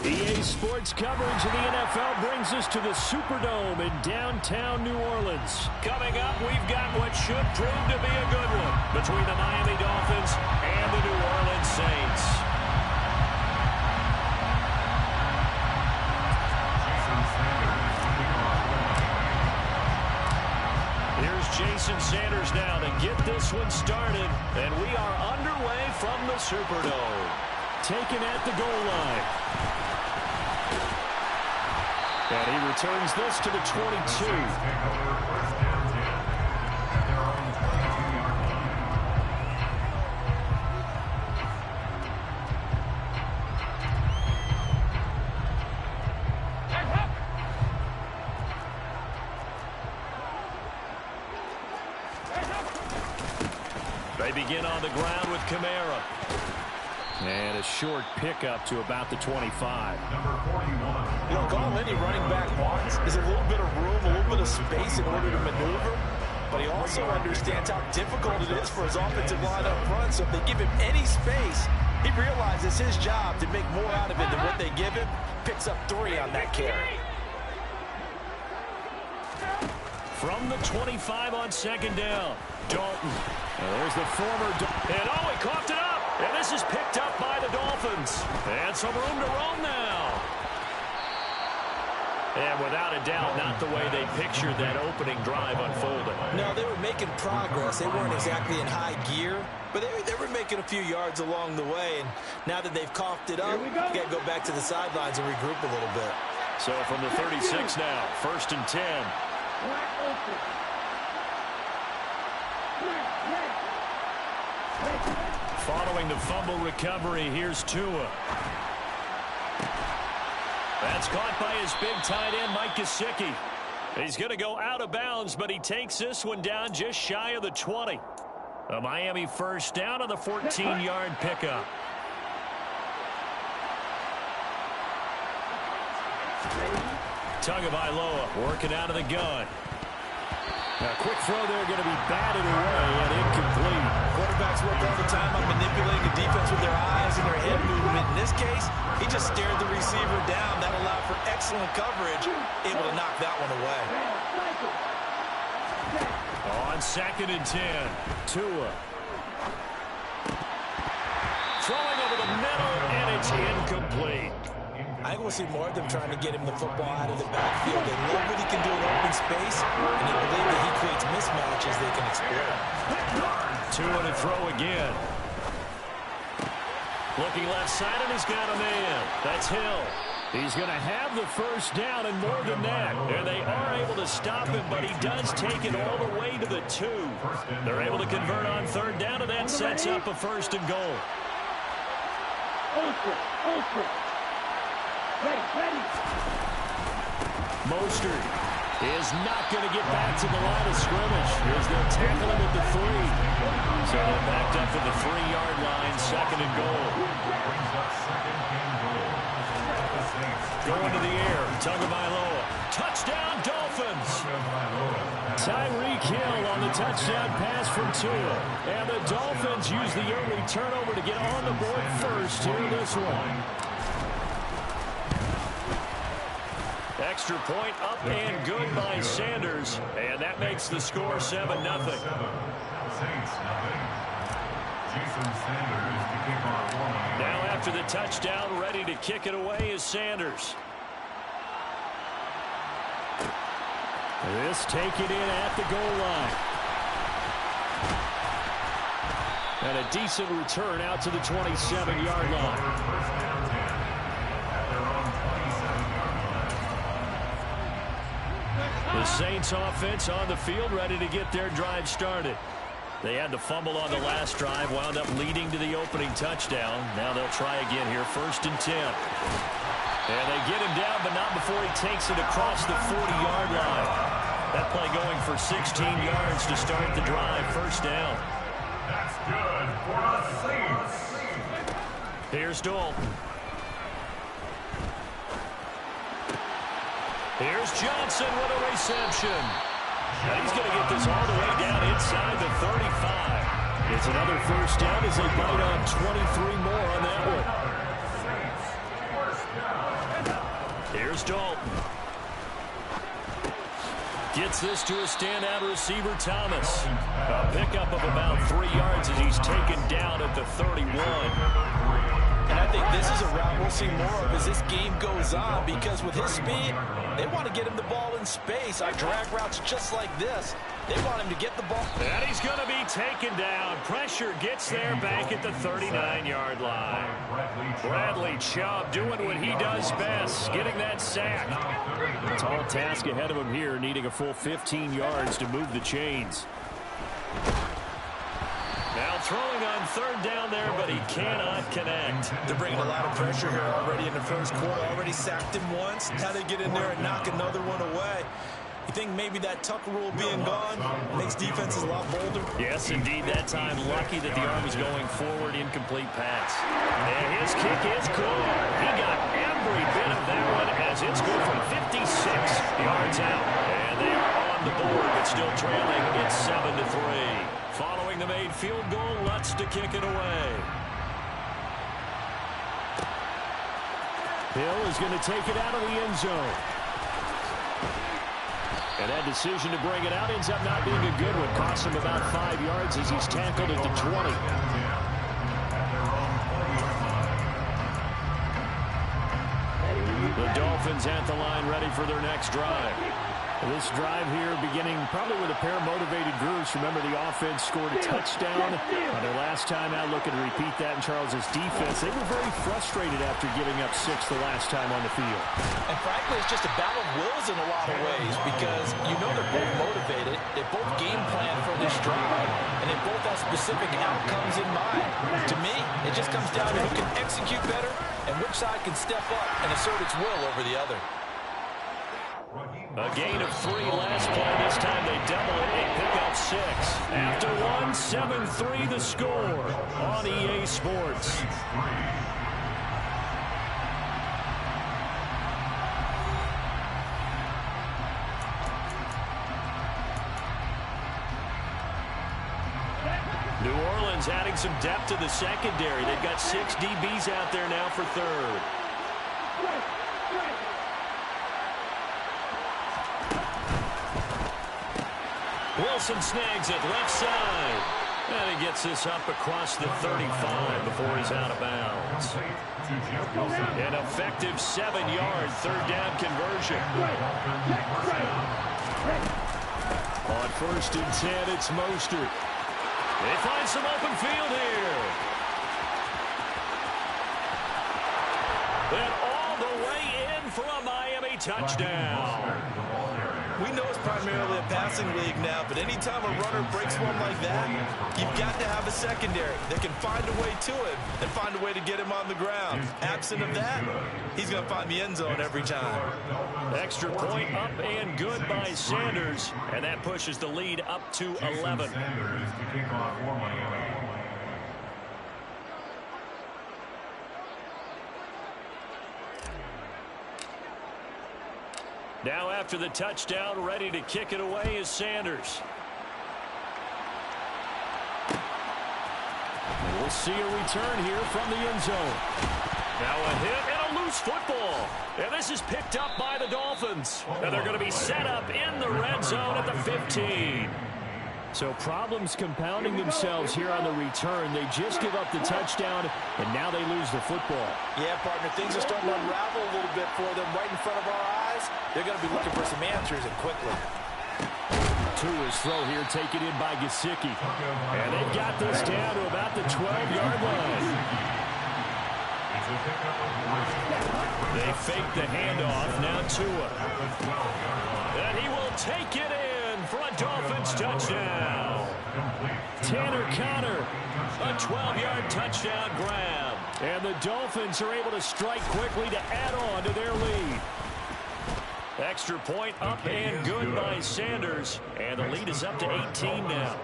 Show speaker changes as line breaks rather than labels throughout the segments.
EA Sports coverage of the NFL brings us to the Superdome in downtown New Orleans. Coming up, we've got what should prove to be a good one between the Miami Dolphins and the New Orleans Saints. Here's Jason Sanders now to get this one started, and we are underway from the Superdome. Taken at the goal line. And he returns this to the 22. They begin on the ground with Kamara. And a short pickup to about the 25.
Number 41. Look, all any running back wants is a little bit of room, a little bit of space in order to maneuver. But he also understands how difficult it is for his offensive line up front. So if they give him any space, he realizes his job to make more out of it than what they give him. Picks up 3 on that carry.
From the 25 on second down, Dalton. There's the former Dalton. And oh, he coughed it up. And this is picked up by the Dolphins. And some room to roam now. And without a doubt, not the way they pictured that opening drive unfolding.
No, they were making progress. They weren't exactly in high gear, but they were making a few yards along the way. And now that they've coughed it up, you got to go back to the sidelines and regroup a little bit.
So from the 36 now, 1st and 10. Following the fumble recovery, here's Tua. That's caught by his big tight end, Mike Gesicki. He's going to go out of bounds, but he takes this one down just shy of the 20. A Miami first down on the 14-yard pickup. Tagovailoa working out of the gun. A quick throw there, going to be batted away and incomplete.
Quarterbacks work all the time on manipulating the defense with their eyes and their head movement. In this case, he just stared the receiver down. That allowed for excellent coverage, able to knock that one away.
On 2nd and 10, Tua. Throwing over the middle, and it's incomplete.
I think we'll see more of them trying to get him the football out of the backfield. They love what he can do in open space, and they believe that he creates mismatches they can exploit.
Tua to throw again. Looking left side, and he's got a man. That's Hill. He's going to have the first down and more than that. And they are able to stop him, but he does take it all the way to the 2. They're able to convert on 3rd down, and that sets up a 1st and goal. Mostert is not going to get back to the line of scrimmage as they'll tackle him at the 3. So they're backed up at the 3-yard line, 2nd and goal. Going to the air, Tagovailoa. Touchdown, Dolphins! Tyreek Hill on the touchdown pass from Tua. And the Dolphins use the early turnover to get on the board first here in this one. Extra point up and good by Sanders. And that makes the score 7-0. Now after the touchdown, ready to kick it away is Sanders. This taken in at the goal line. And a decent return out to the 27-yard line. The Saints offense on the field, ready to get their drive started. They had the fumble on the last drive, wound up leading to the opening touchdown. Now they'll try again here, 1st and 10. And they get him down, but not before he takes it across the 40-yard line. That play going for 16 yards to start the drive, 1st down.
That's good for the Saints.
Here's Dalton. Here's Johnson with a reception. And he's going to get this all the way down inside the 35. It's another 1st down as they bite on 23 more on that one. Here's Dalton. Gets this to a standout receiver, Thomas. A pickup of about 3 yards as he's taken down at the 31.
And I think this is a route we'll see more of as this game goes on, because with his speed, they want to get him the ball in space. On drag routes just like this, they want him to get the ball.
And he's going to be taken down. Pressure gets there back at the 39-yard line. Bradley Chubb doing what he does best, getting that sack. A tall task ahead of him here, needing a full 15 yards to move the chains. Now throwing on third down there, but he cannot connect.
They're bringing a lot of pressure here already in the first quarter. Already sacked him once. How they get in there and knock another one away. You think maybe that Tucker rule being gone makes defenses a lot bolder?
Yes, indeed. That time, lucky that the arm was going forward, incomplete pass. And his kick is good. He got every bit of that one as it's good from 56 yards out. And they are on the board, but still trailing. It's 7-3. Following the made field goal, Lutz to kick it away. Hill is going to take it out of the end zone. And that decision to bring it out ends up not being a good one. Cost him about 5 yards as he's tackled at the 20. The Dolphins at the line, ready for their next drive. This drive here beginning probably with a pair of motivated groups. Remember, the offense scored a touchdown on their last time out. Looking to repeat that in Charles's defense. They were very frustrated after giving up 6 the last time on the field.
And frankly, it's just a battle of wills in a lot of ways, because you know they're both motivated. They both game plan for this drive, and they both have specific outcomes in mind. To me, it just comes down to who can execute better and which side can step up and assert its will over the other.
A gain of 3 last play. This time they double it. They pick up 6. After 1, 7-3 the score on EA Sports. New Orleans adding some depth to the secondary. They've got 6 DBs out there now for third. Wilson snags it left side. And he gets this up across the 35 before he's out of bounds. An effective 7-yard third down conversion. On 1st and 10, it's Mostert. They find some open field here. And all the way in for a Miami touchdown.
We know it's primarily a passing league now, but anytime a runner breaks one like that, you've got to have a secondary that can find a way to him and find a way to get him on the ground. Absent of that, he's going to find the end zone every time.
Extra point up and good by Sanders, and that pushes the lead up to 11. Now after the touchdown, ready to kick it away is Sanders. And we'll see a return here from the end zone. Now a hit and a loose football. And this is picked up by the Dolphins. And they're going to be set up in the red zone at the 15. So problems compounding themselves here on the return. They just give up the touchdown, and now they lose the football.
Yeah, partner, things are starting to unravel a little bit for them right in front of our eyes. They're going to be looking for some answers, and quickly.
To his throw here, taken in by Gesicki. And they've got this down to about the 12-yard line. They fake the handoff. Now Tua. And he will take it in for a Dolphins touchdown. Tanner Conner, a 12-yard touchdown grab. And the Dolphins are able to strike quickly to add on to their lead. Extra point up and good by Sanders. And the lead is up to 18 now.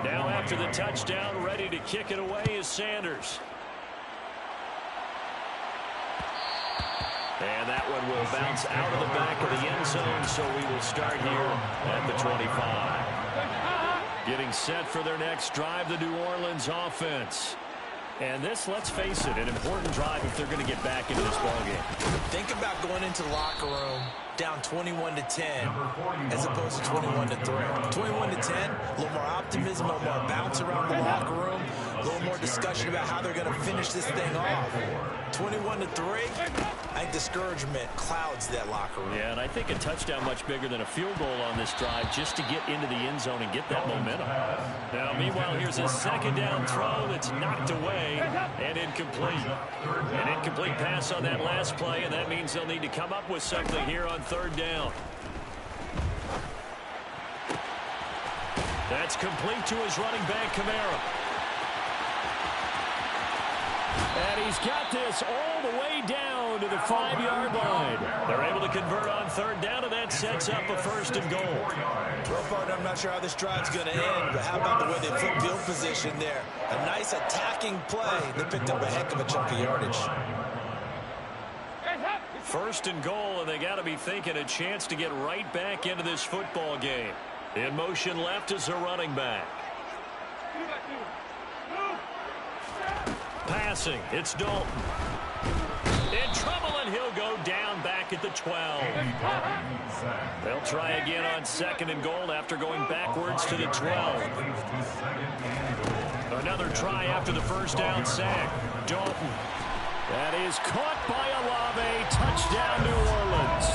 Now after the touchdown, ready to kick it away is Sanders. And that one will bounce out of the back of the end zone, so we will start here at the 25. Getting set for their next drive, the New Orleans offense. And this, let's face it, an important drive if they're going to get back into this ballgame.
Think about going into the locker room down 21-10 as opposed to 21-3. 21-10, a little more optimism, a little more bounce around the locker room, a little more discussion about how they're going to finish this thing off. 21-3, I think discouragement clouds that locker room.
Yeah, and I think a touchdown much bigger than a field goal on this drive just to get into the end zone and get that momentum. Now, meanwhile, here's a second down throw that's knocked away and incomplete. An incomplete pass on that last play, and that means they'll need to come up with something here on third down. That's complete to his running back, Kamara. And he's got this all the way down to the 5-yard line. They're able to convert on third down, and that sets up a first and goal.
Well, partner, I'm not sure how this drive's going to end, but how about the way they flip field position there? A nice attacking play. They picked up a heck of a chunk of yardage.
First and goal, and they got to be thinking a chance to get right back into this football game. In motion left is a running back. Passing, it's Dalton. In trouble, and he'll go down back at the 12. They'll try again on second and goal after going backwards to the 12. Another try after the first down sack. Dalton. That is caught by Olave. Touchdown, New Orleans.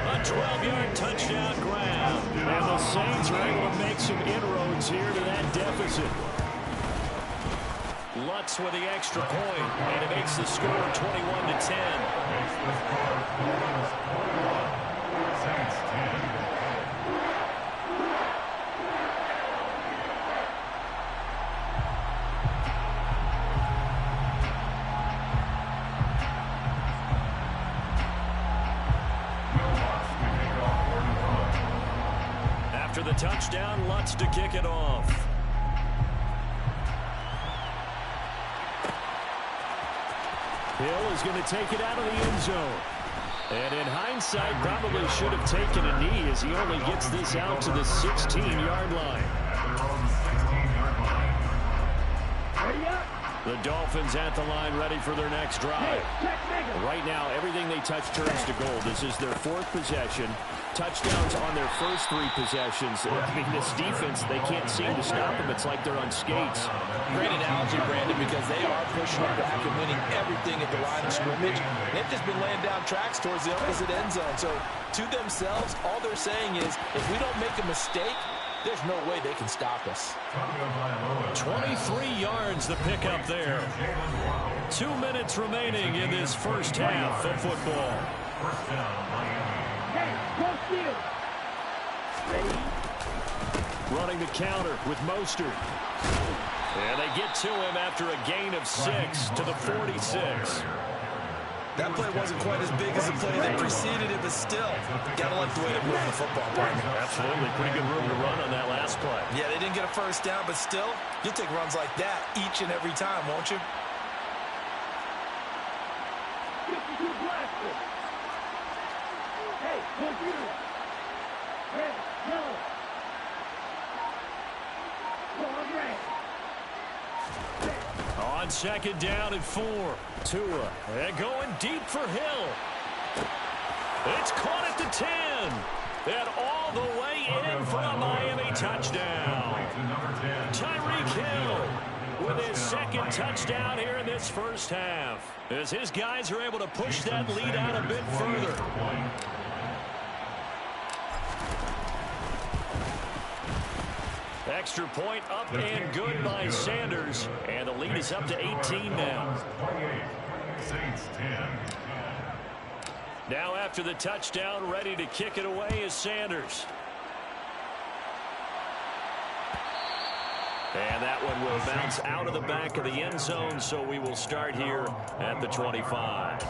A 12-yard touchdown grab. And the Saints are able to make some inroads here to that deficit. Lutz with the extra point, and it makes the score 21-10. After the touchdown, Lutz to kick it off. Hill is going to take it out of the end zone. And in hindsight, probably should have taken a knee as he only gets this out to the 16-yard line. The Dolphins at the line ready for their next drive. Right now, everything they touch turns to gold. This is their fourth possession. Touchdowns on their first three possessions. I mean, this defense, they can't seem to stop them. It's like they're on skates.
Great analogy, Brandon, because they are pushing back and winning everything at the line of scrimmage. They've just been laying down tracks towards the opposite end zone. So, to themselves, all they're saying is, if we don't make a mistake, there's no way they can stop us.
23 yards the pickup there. 2 minutes remaining in this first half of football. Running the counter with Mostert. And they get to him after a gain of 6 to the 46.
That play wasn't quite as big as the play that preceded it, but still, gotta like the way they move the football, partner.
Absolutely. Pretty good room to run on that last play.
Yeah, they didn't get a first down, but still, you'll take runs like that each and every time, won't you?
On second down and 4. Tua. And going deep for Hill. It's caught at the 10. And all the way in for a Miami touchdown. Tyreek Hill with his second touchdown here in this first half. As his guys are able to push that lead out a bit further. Extra point up and good by Sanders. And the lead is up to 18 now. Now after the touchdown, ready to kick it away is Sanders. And that one will bounce out of the back of the end zone, so we will start here at the 25.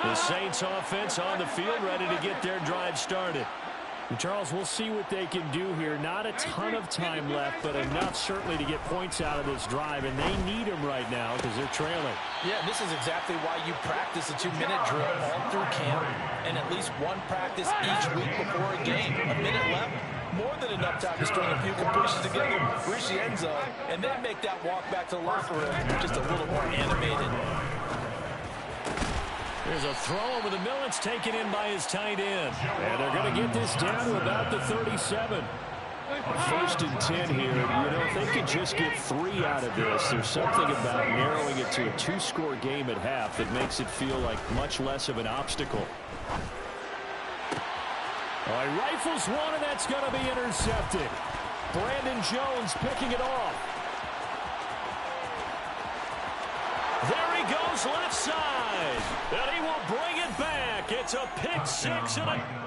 The Saints offense on the field, ready to get their drive started.
And Charles, we'll see what they can do here. Not a ton of time left, but enough certainly to get points out of this drive, and they need them right now because they're trailing.
Yeah, this is exactly why you practice a 2-minute drill all through camp and at least one practice each week before a game. A minute left, more than enough time to string a few completions together, reach the end zone, and then make that walk back to the locker room just a little more animated.
There's a throw over the middle. It's taken in by his tight end. And they're going to get this down to about the 37.
First and 10 here. You know, if they could just get 3 out of this, there's something about narrowing it to a 2-score game at half that makes it feel like much less of an obstacle. All right, rifles one, and that's going to be intercepted. Brandon Jones picking it off.
There he goes, left side. And he will bring it back. It's a pick six and a...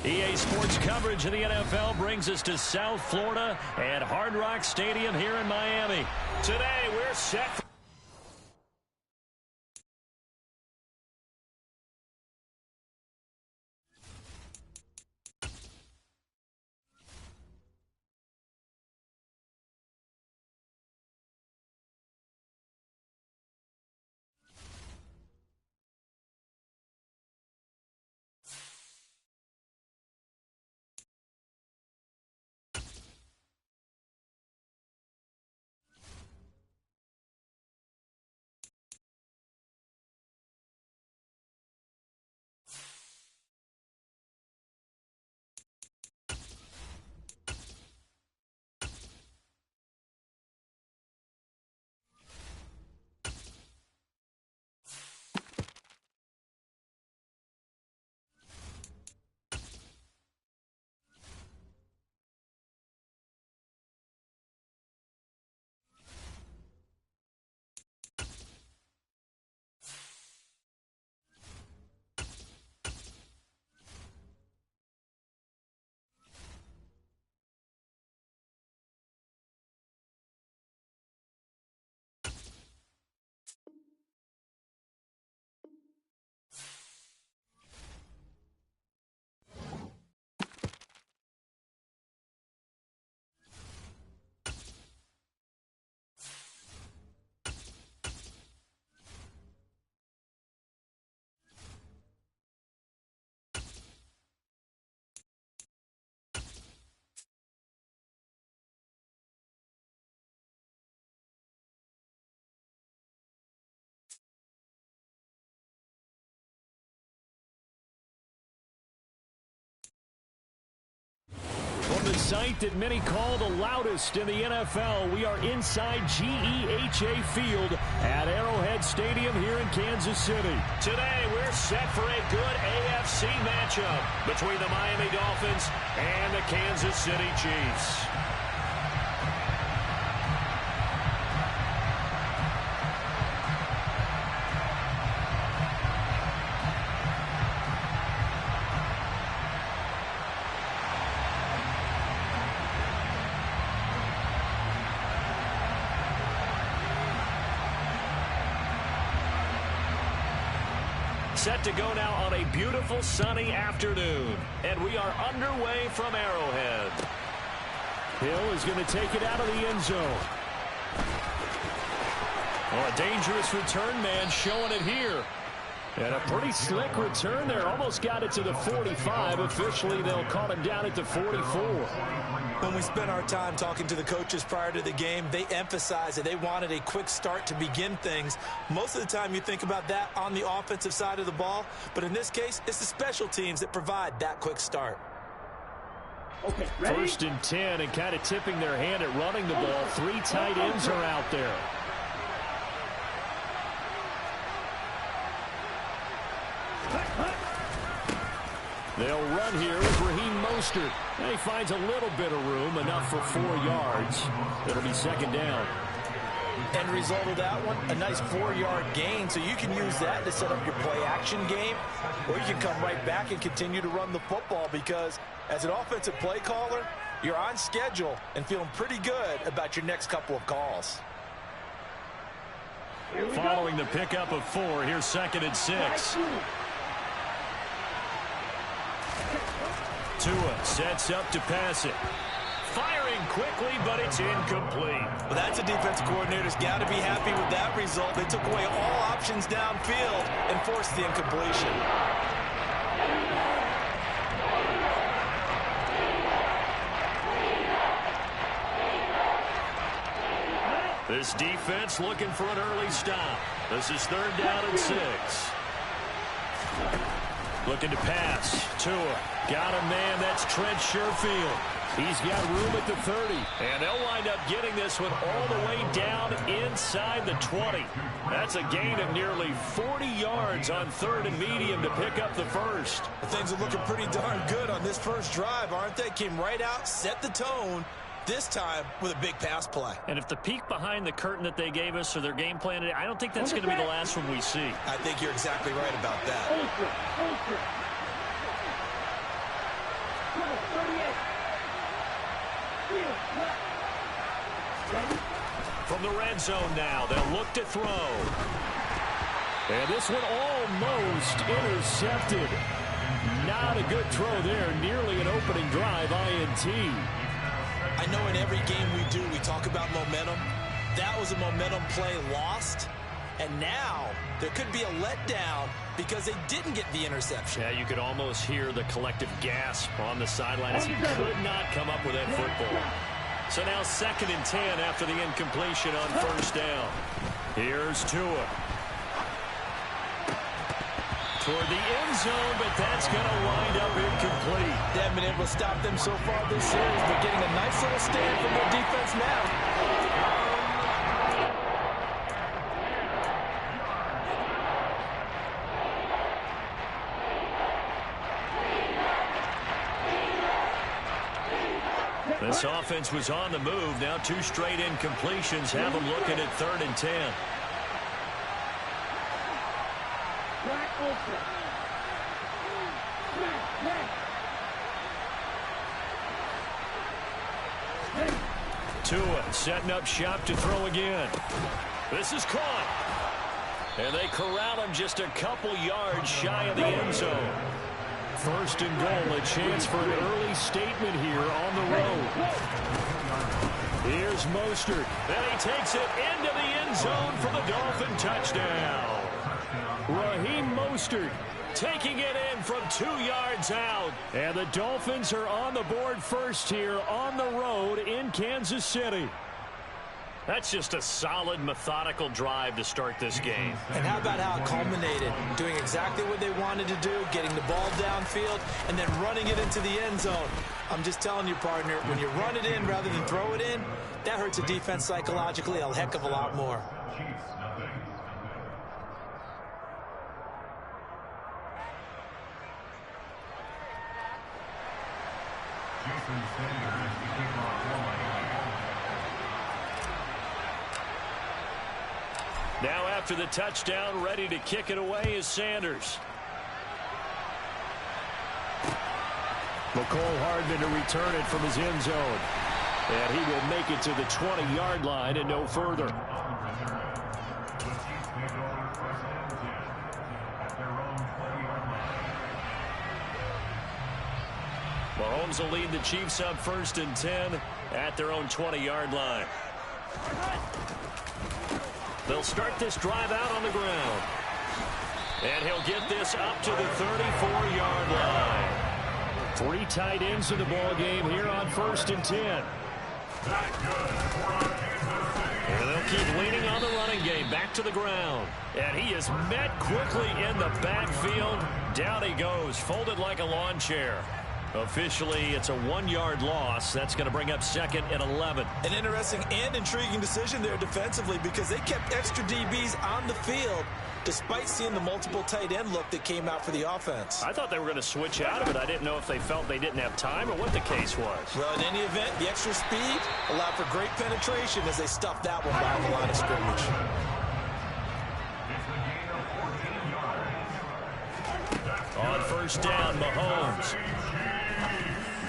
EA Sports coverage of the NFL brings us to South Florida and Hard Rock Stadium here in Miami. Today, we're set for... From the site that many call the loudest in the NFL, we are inside GEHA Field at Arrowhead Stadium here in Kansas City. Today, we're set for a good AFC matchup between the Miami Dolphins and the Kansas City Chiefs. Set to go now on a beautiful sunny afternoon. And we are underway from Arrowhead.
Hill is going to take it out of the end zone.
Oh, a dangerous return man showing it here.
And a pretty slick return there. Almost got it to the 45. Officially, they'll call him down at the 44.
When we spent our time talking to the coaches prior to the game, they emphasized that they wanted a quick start to begin things. Most of the time you think about that on the offensive side of the ball, but in this case, it's the special teams that provide that quick start.
Okay, ready? First and 10, and kind of tipping their hand at running the ball. 3 tight ends are out there. They'll run here with Raheem Mostert. And he finds a little bit of room, enough for 4 yards. It'll be second down.
End result of that one, a nice 4-yard gain, so you can use that to set up your play-action game, or you can come right back and continue to run the football because as an offensive play caller, you're on schedule and feeling pretty good about your next couple of calls.
Following the pickup of 4, here's 2nd and 6. Tua sets up to pass it. Firing quickly, but it's incomplete.
Well, that's a defense coordinator's got to be happy with that result. They took away all options downfield and forced the incompletion.
This defense looking for an early stop. This is 3rd down and 6. Looking to pass. Tua got a man. That's Trent Sherfield. He's got room at the 30. And they'll wind up getting this one all the way down inside the 20. That's a gain of nearly 40 yards on 3rd and medium to pick up the first.
Things are looking pretty darn good on this first drive, aren't they? Came right out, set the tone, this time with a big pass play.
And if the peek behind the curtain that they gave us or their game plan, I don't think that's going to be the last one we see.
I think you're exactly right about that.
From the red zone now, they'll look to throw.
And this one almost intercepted. Not a good throw there. Nearly an opening drive INT.
I know in every game we do, we talk about momentum. That was a momentum play lost. And now there could be a letdown because they didn't get the interception.
Yeah, you could almost hear the collective gasp on the sideline as he could not come up with that football. So now 2nd and 10 after the incompletion on 1st down. Here's Tua. Toward the end zone, but that's going to wind up incomplete.
They haven't been able to stop them so far this series, but getting a nice little stand from their defense now.
This offense was on the move. Now 2 straight incompletions have them looking at 3rd and 10. Tua setting up shop to throw again. This is caught. And they corral him just a couple yards shy of the end zone. 1st and goal, a chance for an early statement here on the road. Here's Mostert. And he takes it into the end zone for the Dolphin touchdown. Raheem Mostert taking it in from 2 yards out. And the Dolphins are on the board first here on the road in Kansas City. That's just a solid, methodical drive to start this game.
And how about how it culminated? Doing exactly what they wanted to do, getting the ball downfield, and then running it into the end zone. I'm just telling you, partner, when you run it in rather than throw it in, that hurts a defense psychologically a heck of a lot more.
Now after the touchdown, ready to kick it away is Sanders.
McCole Hardman to return it from his end zone. And he will make it to the 20-yard line and no further.
Mahomes will lead the Chiefs up 1st and 10 at their own 20-yard line. They'll start this drive out on the ground. And he'll get this up to the 34-yard line.
3 tight ends in the ball game here on 1st and 10.
And they'll keep leaning on the running game. Back to the ground. And he is met quickly in the backfield. Down he goes, folded like a lawn chair. Officially, it's a 1-yard loss. That's going to bring up 2nd and 11.
An interesting and intriguing decision there defensively because they kept extra DBs on the field despite seeing the multiple tight end look that came out for the offense.
I thought they were going to switch out of it. I didn't know if they felt they didn't have time or what the case was.
Well, in any event, the extra speed allowed for great penetration as they stuffed that one by the line of scrimmage.
On first down, Mahomes.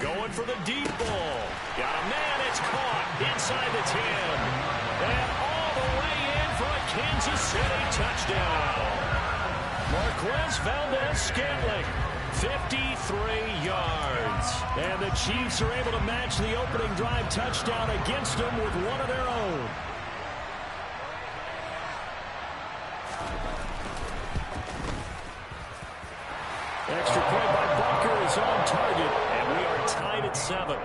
Going for the deep ball. Got a man, it's caught inside the 10. And all the way in for a Kansas City touchdown. Marquez Valdez-Scantling, 53 yards. And the Chiefs are able to match the opening drive touchdown against them with one of their own. Extra point by Butker is on target, and we are tied at 7.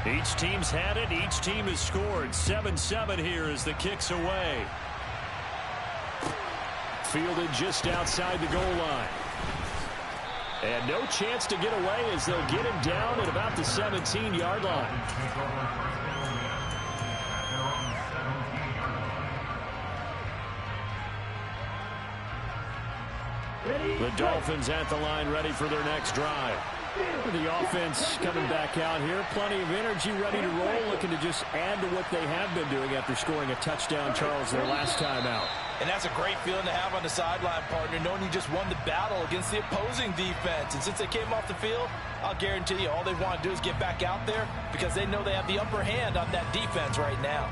Each team's had it. Each team has scored. 7-7 here as the kick's away. Fielded just outside the goal line. And no chance to get away as they'll get him down at about the 17-yard line. The Dolphins at the line ready for their next drive. The offense coming back out here. Plenty of energy, ready to roll, looking to just add to what they have been doing after scoring a touchdown, Charles, their last time out.
And that's a great feeling to have on the sideline, partner, knowing you just won the battle against the opposing defense. And since they came off the field, I'll guarantee you all they want to do is get back out there because they know they have the upper hand on that defense right now.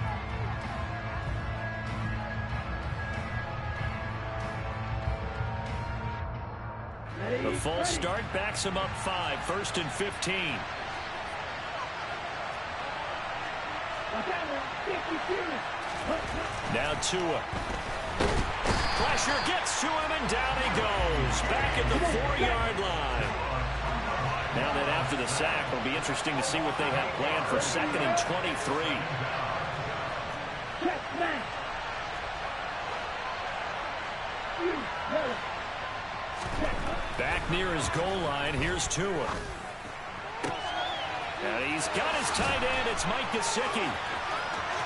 The false start backs him up 5, 1st and 15. Now Tua. Pressure gets to him and down he goes. Back at the 4-yard line. Now that after the sack, it'll be interesting to see what they have planned for 2nd and 23. Back near his goal line, here's Tua. And he's got his tight end, it's Mike Gesicki.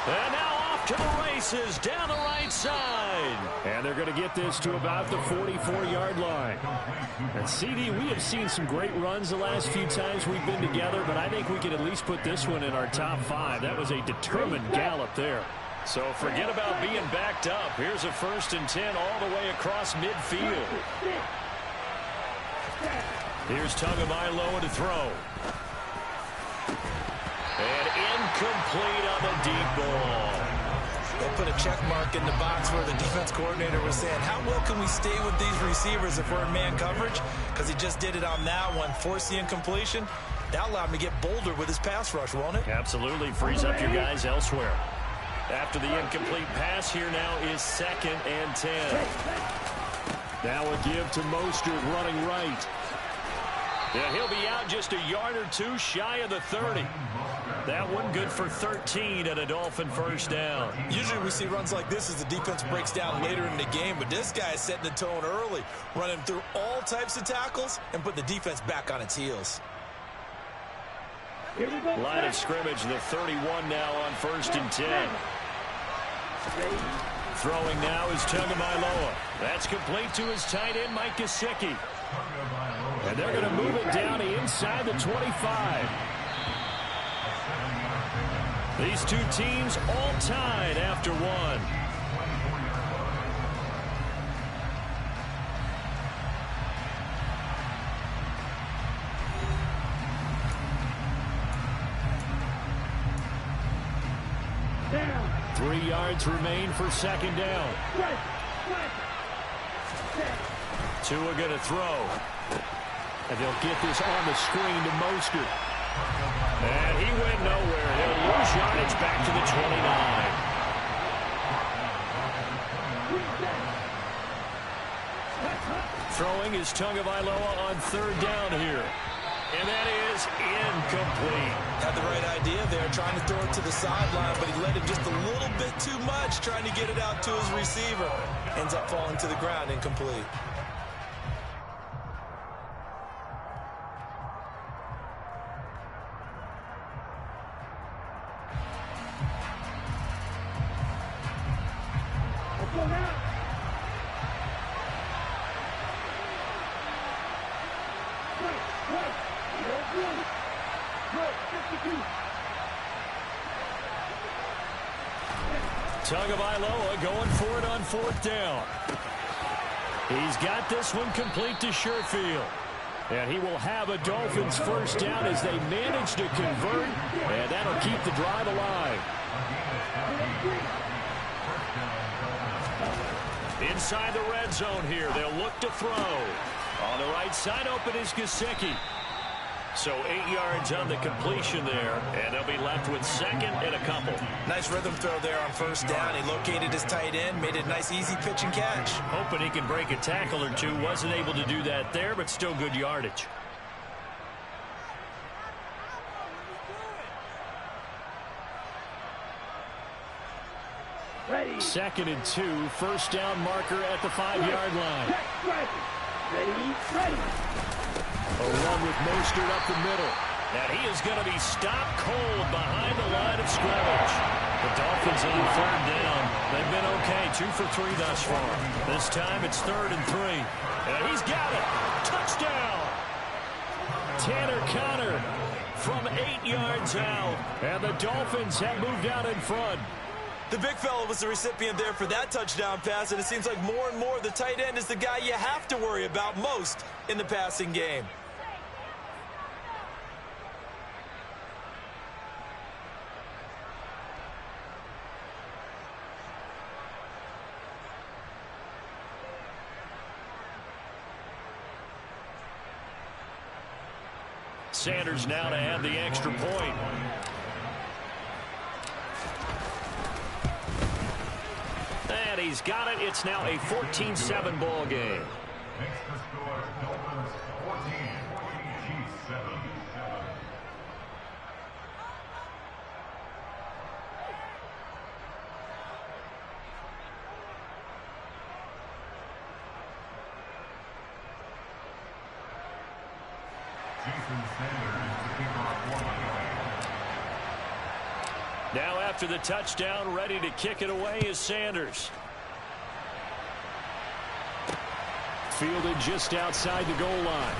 And now off to the races, down the right side. And they're going to get this to about the 44-yard line. And CD, we have seen some great runs the last few times we've been together, but I think we can at least put this one in our top 5. That was a determined gallop there. So forget about being backed up. Here's a 1st and 10 all the way across midfield. Here's Tagovailoa to throw. And incomplete on the deep ball.
They put a check mark in the box where the defense coordinator was saying, how well can we stay with these receivers if we're in man coverage? Because he just did it on that one, forced the incompletion. That allowed him to get bolder with his pass rush, won't it?
Absolutely. Frees up your guys elsewhere. After the incomplete pass, here now is 2nd and 10. Now a give to Mostert running right. Yeah, he'll be out just a yard or two shy of the 30. That one good for 13 and a Dolphin first down.
Usually we see runs like this as the defense breaks down later in the game, but this guy is setting the tone early, running through all types of tackles and put the defense back on its heels.
Line of scrimmage, the 31 now on 1st and 10. Throwing now is Tagovailoa. That's complete to his tight end, Mike Gesicki. And they're going to move it down to inside the 25. These two teams all tied after one.
Down.
3 yards remain for 2nd down. Tua going to throw. And they'll get this on the screen to Mostert. And he went nowhere. He'll lose yardage back to the 29. Throwing is Tagovailoa on third down here. And that is incomplete.
Had the right idea there, trying to throw it to the sideline, but he let it just a little bit too much, trying to get it out to his receiver. Ends up falling to the ground, incomplete.
Tagovailoa going for it on fourth down. He's got this one complete to Sherfield. And he will have a Dolphins first down as they manage to convert. And that'll keep the drive alive. Inside the red zone here. They'll look to throw. On the right side open is Gesicki. So 8 yards on the completion there, and they'll be left with second and a couple.
Nice rhythm throw there on first down. He located his tight end, made it a nice easy pitch and catch.
Hoping he can break a tackle or two. Wasn't able to do that there, but still good yardage.
Ready.
2nd and 2, first down marker at the 5-yard line.
Ready.
A run with Mostert up the middle. And he is going to be stopped cold behind the line of scrimmage. The Dolphins on third down. They've been okay, 2 for 3 thus far. This time it's 3rd and 3. And he's got it. Touchdown. Tanner Conner from 8 yards out. And the Dolphins have moved out in front.
The big fella was the recipient there for that touchdown pass, and it seems like more and more the tight end is the guy you have to worry about most in the passing game.
Sanders now to add the extra point. And he's got it. It's now a 14-7 ball game.
Extra score, Dolphins 14, Chiefs 7. Jason Sanders, the kicker of 4.
Now after the touchdown, ready to kick it away is Sanders. Fielded just outside the goal line.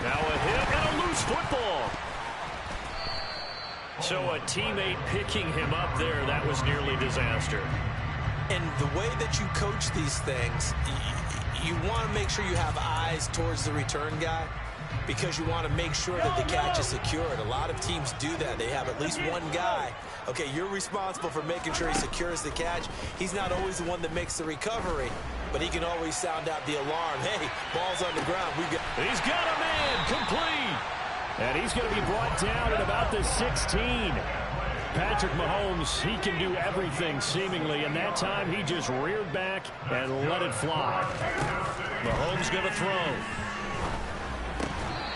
Now a hit and a loose football. So a teammate picking him up there, that was nearly disaster.
And the way that you coach these things, you want to make sure you have eyes towards the return guy, because you want to make sure that the catch is secured. A lot of teams do that. They have at least one guy. Okay, you're responsible for making sure he secures the catch. He's not always the one that makes the recovery, but he can always sound out the alarm. Hey, ball's on the ground.
He's got a man complete. And he's going to be brought down at about the 16. Patrick Mahomes, he can do everything seemingly, and that time he just reared back and let it fly. Mahomes going to throw.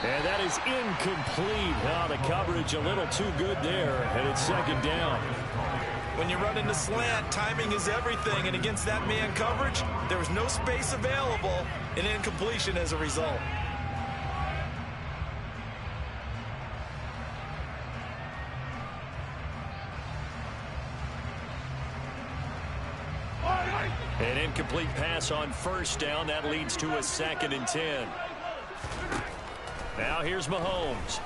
And that is incomplete. Oh, the coverage a little too good there, and it's 2nd down.
When you run into slant, timing is everything, and against that man coverage, there was no space available, and incompletion as a result.
An incomplete pass on first down. That leads to a 2nd and 10. Now here's Mahomes.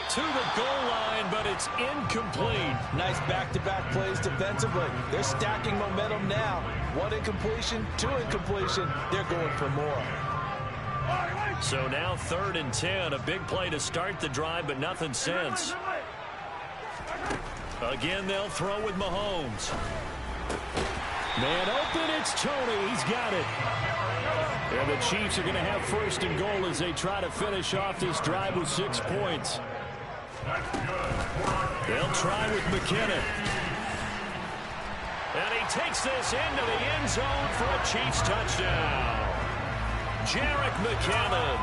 To the goal line, but it's incomplete.
Nice back-to-back plays defensively. They're stacking momentum now. 1 incompletion, 2 incompletion. They're going for more.
So now 3rd and 10. A big play to start the drive, but nothing since. Again, they'll throw with Mahomes. Man open, it's Tony. He's got it. And the Chiefs are going to have 1st and goal as they try to finish off this drive with 6 points. They'll try with McKinnon. And he takes this into the end zone for a Chiefs touchdown. Jerick McCammon,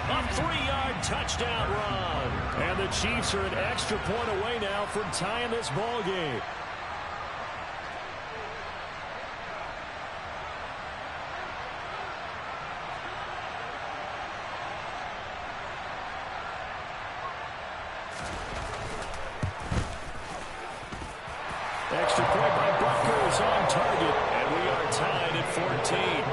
a 3-yard touchdown run. And the Chiefs are an extra point away now from tying this ball game. Extra point by Butker is on target, and we are tied at 14.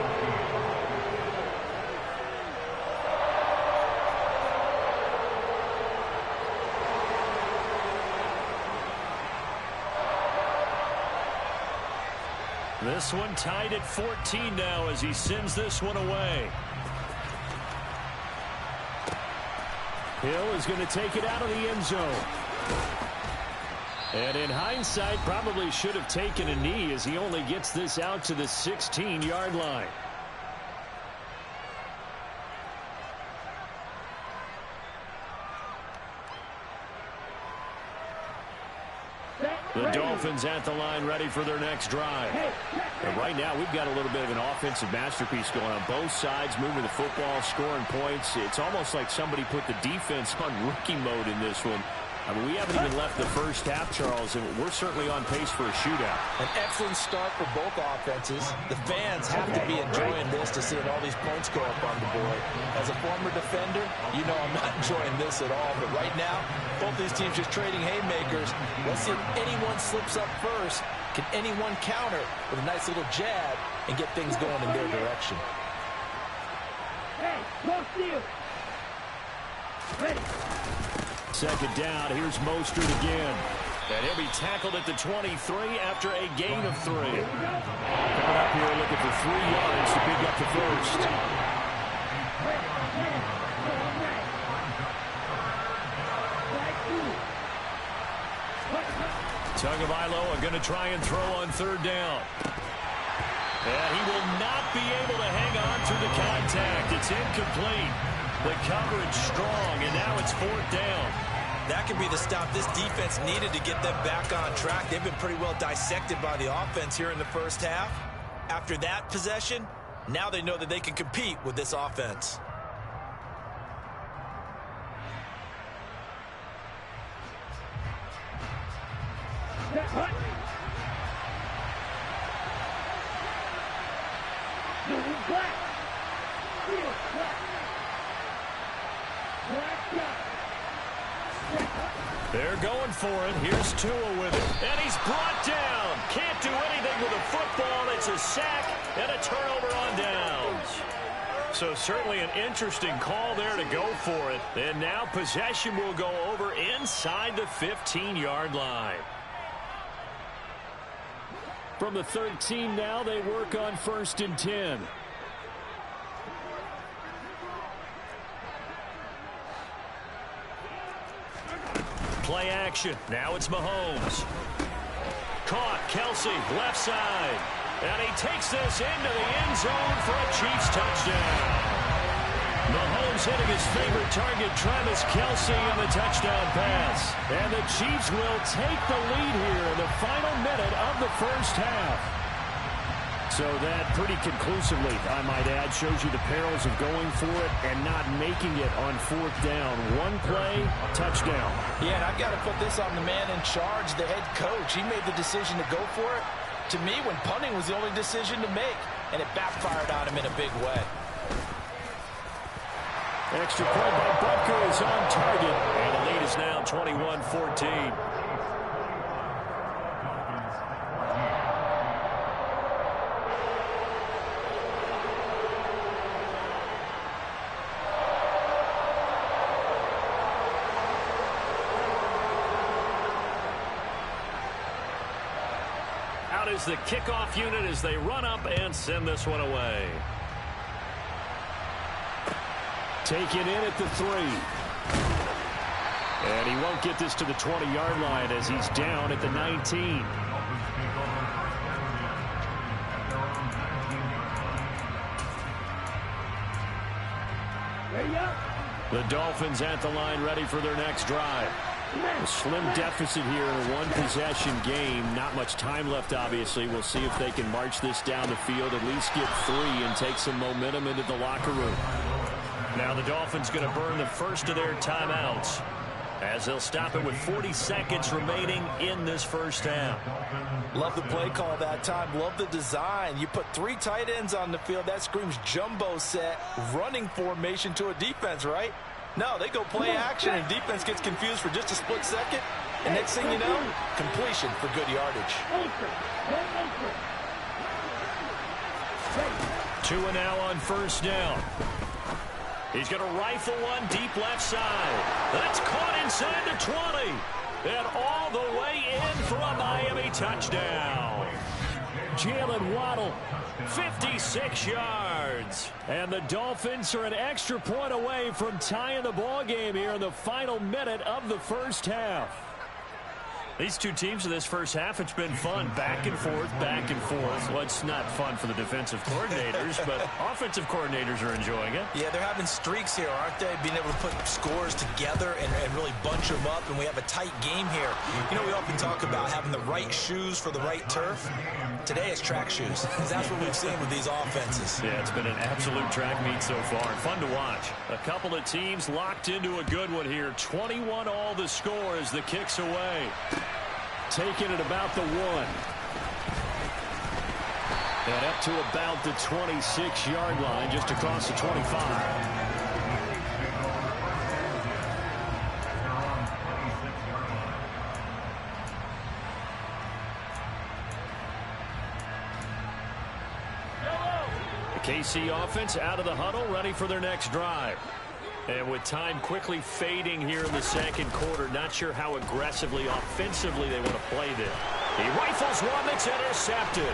This one tied at 14 now as he sends this one away. Hill is going to take it out of the end zone. And in hindsight, probably should have taken a knee as he only gets this out to the 16-yard line. The Dolphins at the line ready for their next drive. And right now, we've got a little bit of an offensive masterpiece going on both sides, moving the football, scoring points. It's almost like somebody put the defense on rookie mode in this one. I mean, we haven't even left the first half, Charles, and we're certainly on pace for a shootout.
An excellent start for both offenses. The fans have to be enjoying this to seeing all these points go up on the board. As a former defender, you know I'm not enjoying this at all. But right now, both these teams just trading haymakers. Let's see if anyone slips up first. Can anyone counter with a nice little jab and get things going in their direction?
Hey, no steal. Ready.
Second down, here's Mostert again. And he'll be tackled at the 23 after a gain of 3. Coming up here looking for 3 yards to pick up the first. Tagovailoa are going to try and throw on third down. And he will not be able to hang on through the contact. It's incomplete. The coverage strong, and now it's 4th down.
That could be the stop this defense needed to get them back on track. They've been pretty well dissected by the offense here in the first half. After that possession, now they know that they can compete with this offense.
They're going for it. Here's Tua with it. And he's brought down. Can't do anything with a football. It's a sack and a turnover on downs. So certainly an interesting call there to go for it. And now possession will go over inside the 15-yard line. From the 13 now, they work on 1st and 10. Play action. Now it's Mahomes. Caught. Kelsey, left side. And he takes this into the end zone for a Chiefs touchdown. Mahomes hitting his favorite target, Travis Kelsey, on the touchdown pass. And the Chiefs will take the lead here in the final minute of the first half. So that pretty conclusively, I might add, shows you the perils of going for it and not making it on 4th down. One play, touchdown.
Yeah, and I've got to put this on the man in charge, the head coach. He made the decision to go for it. To me, when punting was the only decision to make, and it backfired on him in a big way.
Extra point by Butker is on target, and the lead is now 21-14. Out is the kickoff unit as they run up and send this one away. Taken in at the 3. And he won't get this to the 20-yard line as he's down at the 19. The Dolphins at the line ready for their next drive.
A slim deficit here in a one-possession game. Not much time left, obviously. We'll see if they can march this down the field, at least get 3, and take some momentum into the locker room.
Now the Dolphins going to burn the first of their timeouts, as they'll stop it with 40 seconds remaining in this first half.
Love the play call that time. Love the design. You put 3 tight ends on the field. That screams jumbo set, running formation to a defense, right? No, they go play action, and defense gets confused for just a split second. And next thing you know, completion for good yardage.
2 and now on first down. He's going to rifle one deep left side. That's caught inside the 20. And all the way in for a Miami touchdown. Jalen Waddle, 56 yards. And the Dolphins are an extra point away from tying the ball game here in the final minute of the first half. These two teams in this first half, it's been fun. Back and forth, back and forth. Well, it's not fun for the defensive coordinators, but offensive coordinators are enjoying it.
Yeah, they're having streaks here, aren't they? Being able to put scores together and really bunch them up, and we have a tight game here. You know, we often talk about having the right shoes for the right turf. Today it's track shoes. That's what we've seen with these offenses.
Yeah, it's been an absolute track meet so far. Fun to watch. A couple of teams locked into a good one here. 21 all the score as the kick's away. Taking it about the 1. And up to about the 26-yard line, just across the 25. The KC offense out of the huddle, ready for their next drive. And with time quickly fading here in the second quarter, not sure how aggressively, offensively they want to play this. He rifles one that's intercepted.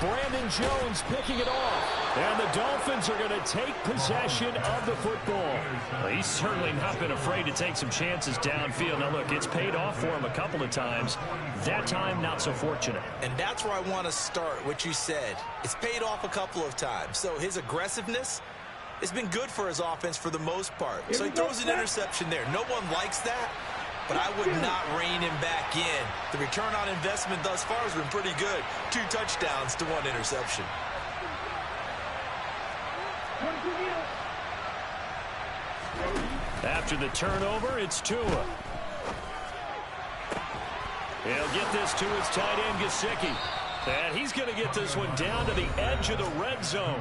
Brandon Jones picking it off. And the Dolphins are going to take possession of the football. Well, he's certainly not been afraid to take some chances downfield. Now, look, it's paid off for him a couple of times. That time, not so fortunate.
And that's where I want to start, what you said. It's paid off a couple of times. So his aggressiveness, it's been good for his offense for the most part. So he throws an interception there. No one likes that, but I would not rein him back in. The return on investment thus far has been pretty good. 2 touchdowns to 1 interception.
After the turnover, it's Tua. He'll get this to his tight end, Gesicki. And he's going to get this one down to the edge of the red zone.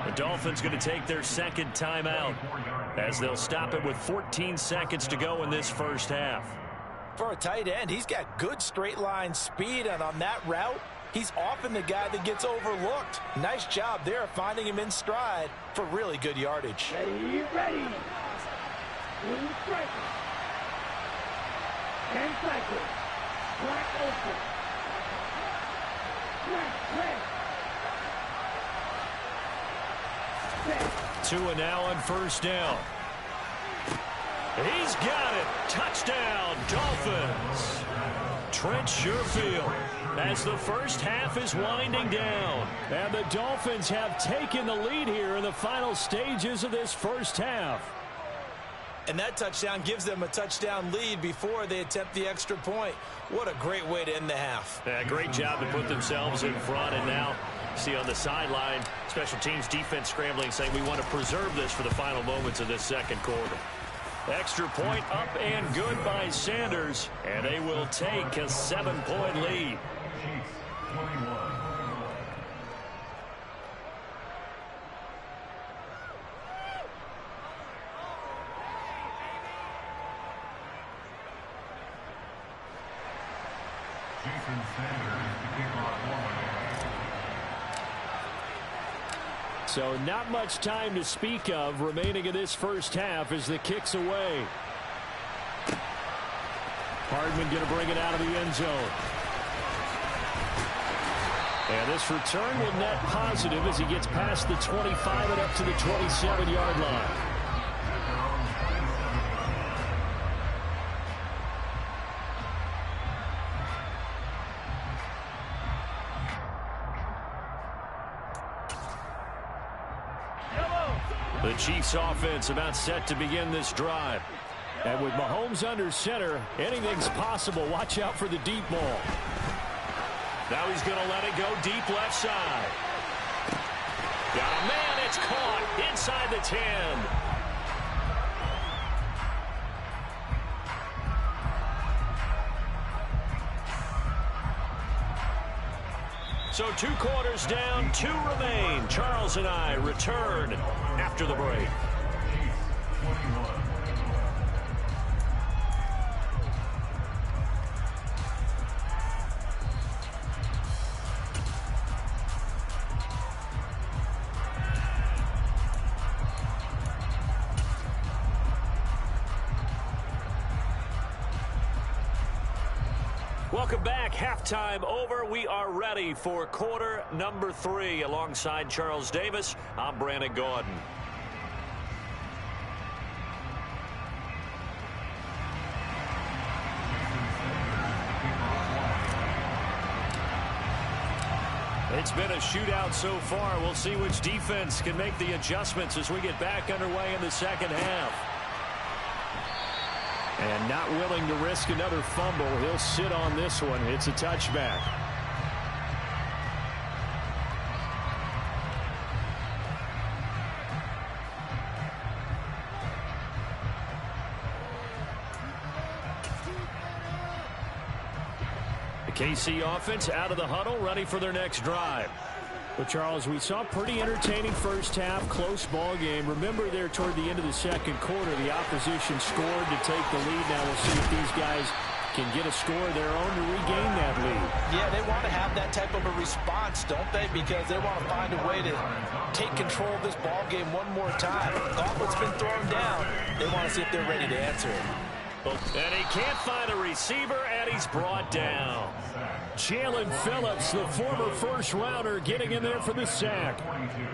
The Dolphins going to take their second timeout as they'll stop it with 14 seconds to go in this first half.
For a tight end, he's got good straight line speed, and on that route, he's often the guy that gets overlooked. Nice job there finding him in stride for really good yardage.
Ready. 1 striker. 10 cycles. Black open.
Tua now on first down. He's got it. Touchdown, Dolphins. Trent Sherfield as the first half is winding down. And the Dolphins have taken the lead here in the final stages of this first half.
And that touchdown gives them a touchdown lead before they attempt the extra point. What a great way to end the half.
Yeah, great job to put themselves in front. And now, see on the sideline, special teams defense scrambling, saying we want to preserve this for the final moments of this second quarter. Extra point up and good by Sanders. And they will take a 7-point lead.
Chiefs, 21. Jason Sanders to kick off
So not much time to speak of remaining in this first half as the kick's away. Hardman going to bring it out of the end zone. And this return will net positive as he gets past the 25 and up to the 27-yard line. The Chiefs offense about set to begin this drive. And with Mahomes under center, anything's possible. Watch out for the deep ball.
Now he's going to let it go deep left side. Got a man. It's caught inside the 10. So 2 quarters down, 2 remain. Charles and I return after the break. Welcome back. Halftime over. We are ready for quarter number 3. Alongside Charles Davis, I'm Brandon Gaudin. It's been a shootout so far. We'll see which defense can make the adjustments as we get back underway in the second half. And not willing to risk another fumble. He'll sit on this one. It's a touchback. The KC offense out of the huddle, ready for their next drive.
Well, Charles, we saw pretty entertaining first half, close ball game. Remember there toward the end of the second quarter, the opposition scored to take the lead. Now we'll see if these guys can get a score of their own to regain that lead.
Yeah, they want to have that type of a response, don't they? Because they want to find a way to take control of this ball game one more time. Gauntlet's been thrown down. They want to see if they're ready to answer it.
And he can't find a receiver, and he's brought down.
Jalen Phillips, the former first-rounder, getting in there for the sack.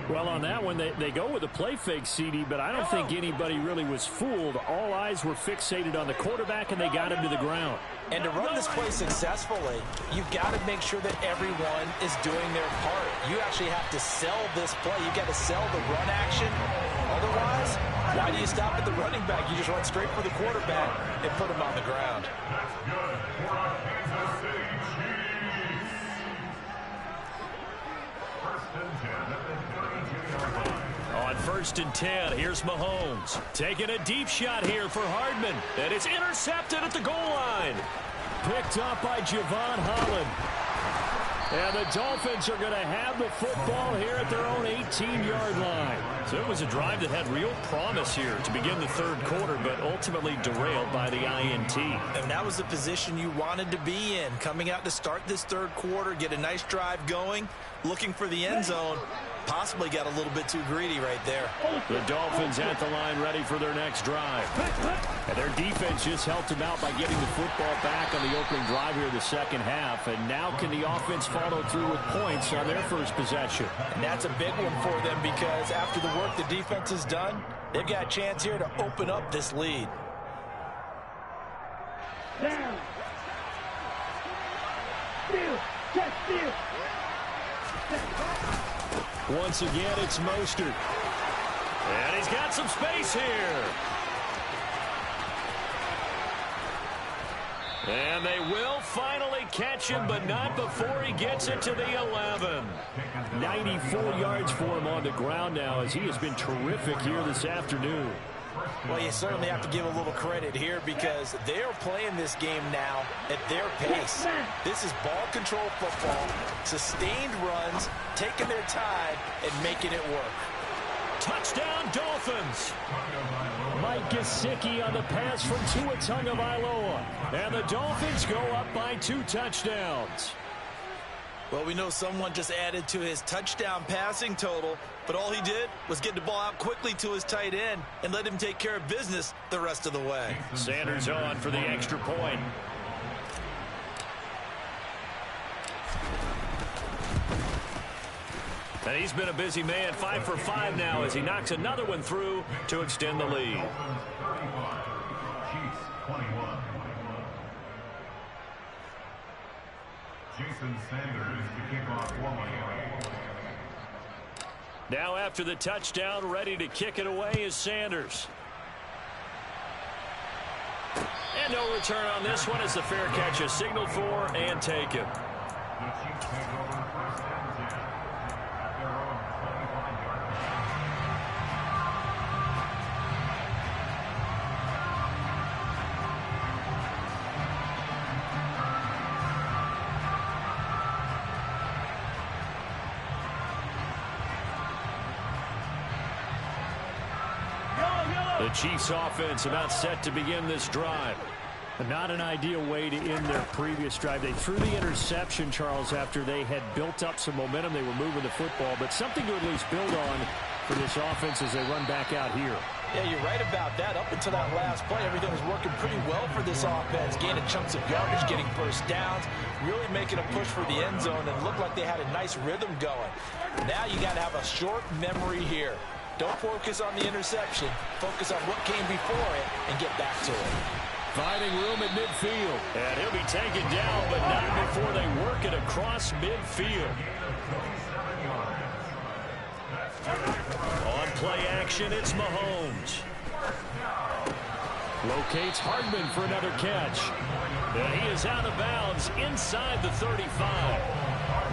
Well, on that one, they go with a play fake, CD, but I don't think anybody really was fooled. All eyes were fixated on the quarterback, and they got him to the ground.
And to run this play successfully, you've got to make sure that everyone is doing their part. You actually have to sell this play. You've got to sell the run action. Otherwise, why do you stop at the running back? You just run straight for the quarterback and put him on the ground.
On 1st and 10, here's Mahomes. Taking a deep shot here for Hardman. And it's intercepted at the goal line.
Picked up by Javon Holland. And the Dolphins are going to have the football here at their own 18-yard line.
So it was a drive that had real promise here to begin the third quarter, but ultimately derailed by the INT.
And that was the position you wanted to be in. Coming out to start this third quarter, get a nice drive going, looking for the end zone. Possibly got a little bit too greedy right there.
The Dolphins at the line ready for their next drive.
And their defense just helped them out by getting the football back on the opening drive here in the second half. And now can the offense follow through with points on their first possession?
And that's a big one for them because after the work the defense has done, they've got a chance here to open up this lead.
Down. Steal. Catch steal.
Once again, it's Mostert.
And he's got some space here. And they will finally catch him, but not before he gets it to the 11.
94 yards for him on the ground now as he has been terrific here this afternoon.
Well, you certainly have to give a little credit here because they're playing this game now at their pace. This is ball control football, sustained runs, taking their time, and making it work.
Touchdown, Dolphins.
Mike Gesicki on the pass from Tua Tagovailoa. And the Dolphins go up by 2 touchdowns.
Well, we know someone just added to his touchdown passing total, but all he did was get the ball out quickly to his tight end and let him take care of business the rest of the way.
Sanders on for the extra point. And he's been a busy man, 5 for 5 now as he knocks another one through to extend the lead.
Jason Sanders to kick off for Miami.
Now after the touchdown, ready to kick it away is Sanders. And no return on this one as the fair catch is signaled for and taken.
The Chiefs take over first and 10 at their own 25-yard line.
The Chiefs offense about set to begin this drive.
Not an ideal way to end their previous drive. They threw the interception, Charles, after they had built up some momentum. They were moving the football, but something to at least build on for this offense as they run back out here.
Yeah, you're right about that. Up until that last play, everything was working pretty well for this offense, gaining chunks of yardage, getting first downs, really making a push for the end zone, and looked like they had a nice rhythm going. Now you got to have a short memory here. Don't focus on the interception. Focus on what came before it and get back to it.
Finding room at midfield. And he'll be taken down, but not before they work it across midfield. On play action, it's Mahomes.
Locates Hardman for another catch.
And he is out of bounds inside the 35.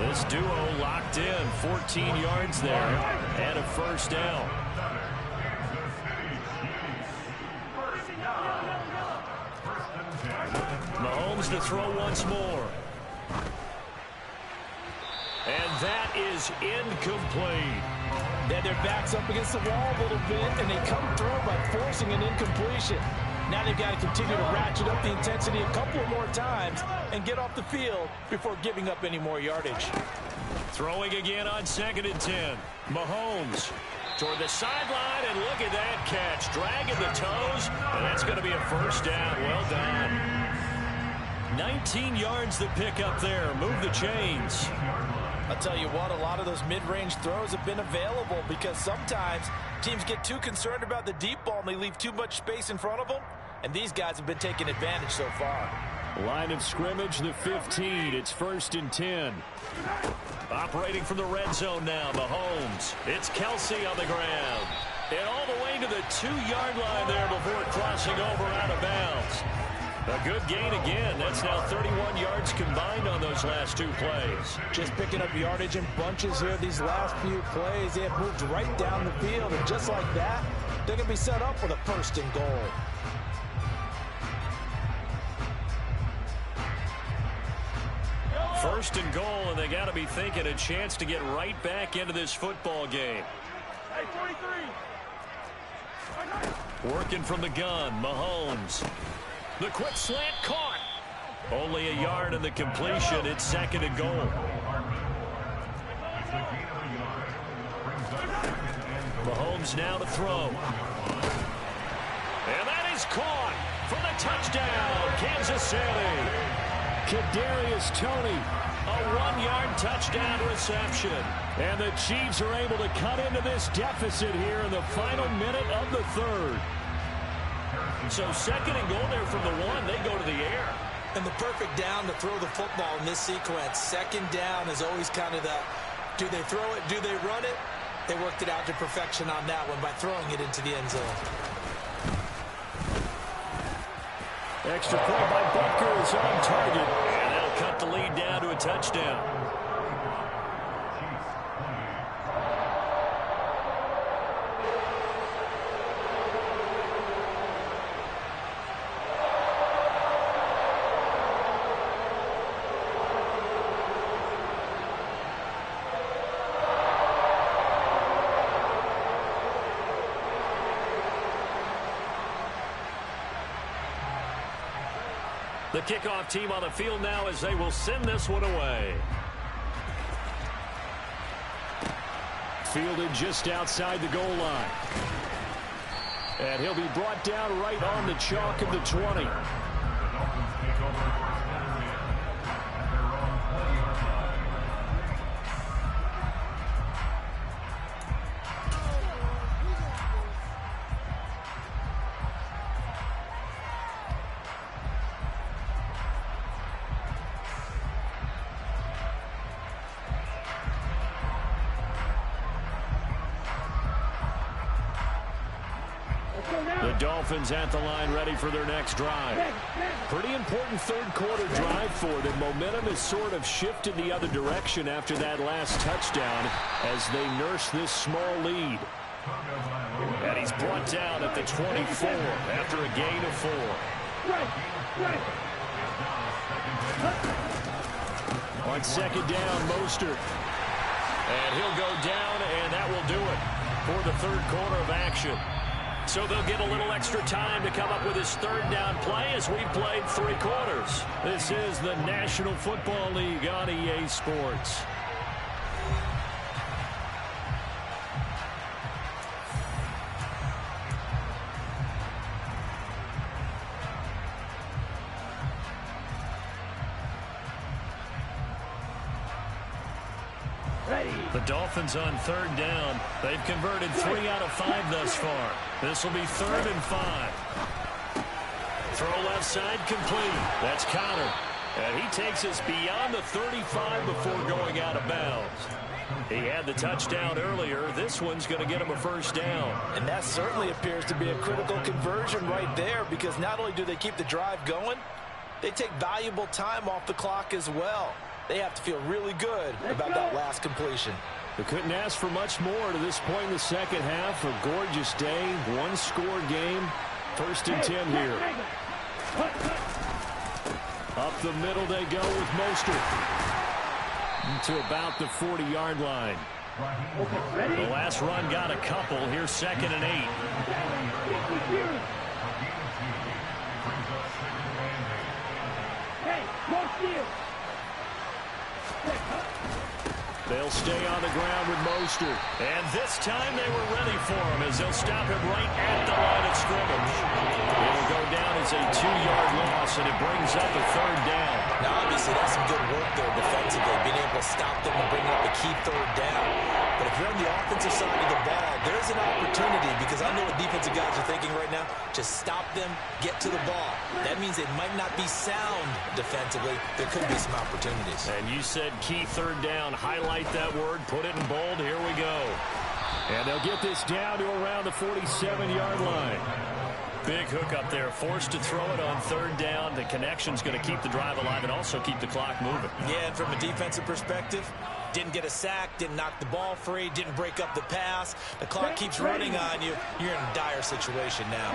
This duo locked in, 14 yards there, and a first down. Mahomes to throw once more. And that is incomplete.
Then their back's up against the wall a little bit, and they come through by forcing an incompletion. Now they've got to continue to ratchet up the intensity a couple more times and get off the field before giving up any more yardage.
Throwing again on 2nd and 10. Mahomes toward the sideline, and look at that catch. Dragging the toes, and that's going to be a first down. Well done. 19 yards to pick up there. Move the chains.
I'll tell you what, a lot of those mid-range throws have been available because sometimes teams get too concerned about the deep ball and they leave too much space in front of them, and these guys have been taking advantage so far.
Line of scrimmage, the 15. It's 1st and 10.
Operating from the red zone now, Mahomes. It's Kelsey on the ground. And all the way to the 2-yard line there before crossing over out of bounds. A good gain again. That's now 31 yards combined on those last 2 plays.
Just picking up yardage in bunches here. These last few plays, they have moved right down the field. And just like that, they're going to be set up for the 1st and goal.
First and goal, and they got to be thinking a chance to get right back into this football game.
Hey, 43.
Working from the gun, Mahomes. The quick slant caught. Only a yard in the completion. It's 2nd and goal. Mahomes now to throw. And that is caught for the touchdown, Kansas City.
Kadarius Toney.
A 1-yard touchdown reception.
And the Chiefs are able to cut into this deficit here in the final minute of the 3rd.
So 2nd and goal there from the 1. They go to the air.
And the perfect down to throw the football in this sequence. 2nd down is always kind of the, do they throw it, do they run it? They worked it out to perfection on that one by throwing it into the end zone.
Extra point by Butker is on target.
And that'll cut the lead down to a touchdown. The kickoff team on the field now as they will send this one away.
Fielded just outside the goal line. And he'll be brought down right on the chalk of the 20.
The Dolphins at the line ready for their next drive.
Pretty important third quarter drive for them. Momentum has sort of shifted the other direction after that last touchdown as they nurse this small lead.
And he's brought down at the 24 after a gain of 4.
On second down, Mostert.
And he'll go down, and that will do it for the third quarter of action. So they'll get a little extra time to come up with his third down play as we've played 3 quarters. This is the National Football League on EA Sports. The Dolphins on third down. They've converted 3 out of 5 thus far. This will be 3rd and 5. Throw left side complete. That's Connor. And he takes us beyond the 35 before going out of bounds. He had the touchdown earlier. This one's going to get him a first down.
And that certainly appears to be a critical conversion right there, because not only do they keep the drive going, they take valuable time off the clock as well. They have to feel really good about that last completion.
They couldn't ask for much more to this point in the second half. A gorgeous day, one-score game. 1st and 10 here. Up the middle they go with Mostert. To about the 40-yard line.
The last run got a couple. Here's 2nd and 8.
They'll stay on the ground with Mostert.
And this time they were ready for him as they'll stop him right at the line of scrimmage. It'll go down as a 2-yard loss, and it brings up a 3rd down.
Now, obviously, that's some good work there defensively, being able to stop them and bring up a key 3rd down. But if you're on the offensive side of the ball, there's an opportunity, because I know what defensive guys are thinking right now. Just stop them, get to the ball. That means they might not be sound defensively. There could be some opportunities.
And you said key 3rd down. Highlight that word. Put it in bold. Here we go.
And they'll get this down to around the 47-yard line.
Big hook up there. Forced to throw it on 3rd down. The connection's going to keep the drive alive and also keep the clock moving.
Yeah, and from a defensive perspective, didn't get a sack, didn't knock the ball free, didn't break up the pass. The clock keeps running on you. You're in a dire situation now.